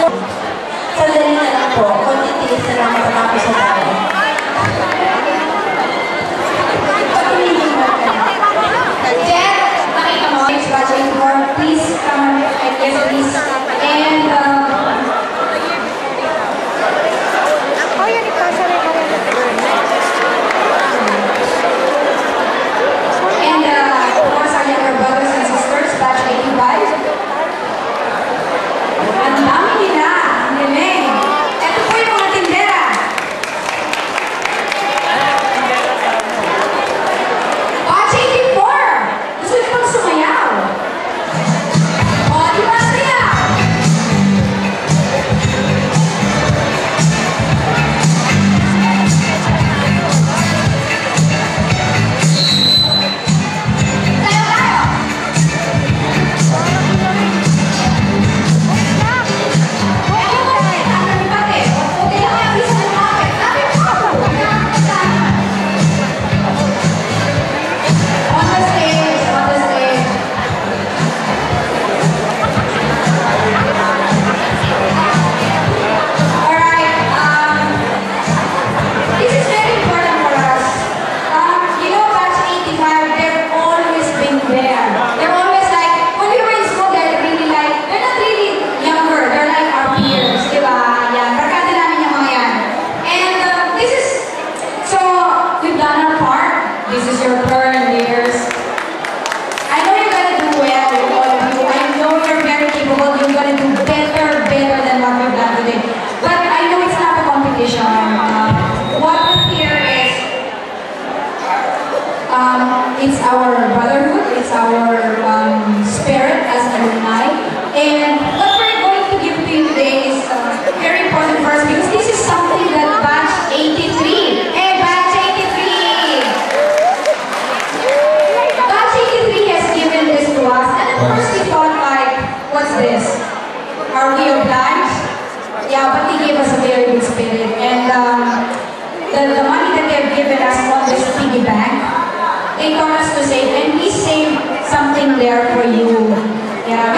Sandali na lang po. Konting tiis na lang matapos na tayo. Jen, nakita mo. It's watching for. Please come. Yes, please. And, of course, our younger brothers and sisters, batch 85. Ang dami nila. Ang galing. Ito po yung mga tindera. Batch 84. Gusto niyo bang sumayaw? O, di ba siya? Tayo tayo. This is your turn, leaders. I know you're gonna do well, all of you. I know you're very capable. You're gonna do better than what we've done today. But I know it's not a competition. What here is, it's our brotherhood. It's our spirit as alumni. And what we're going to give to you today is very important for us because this is something that batch 83. Hey, batch 83. What's this? Are we obliged? Yeah, but they gave us a very good spirit. And the money that they've given us on this piggy bank, they taught us to save, and we saved something there for you. Yeah,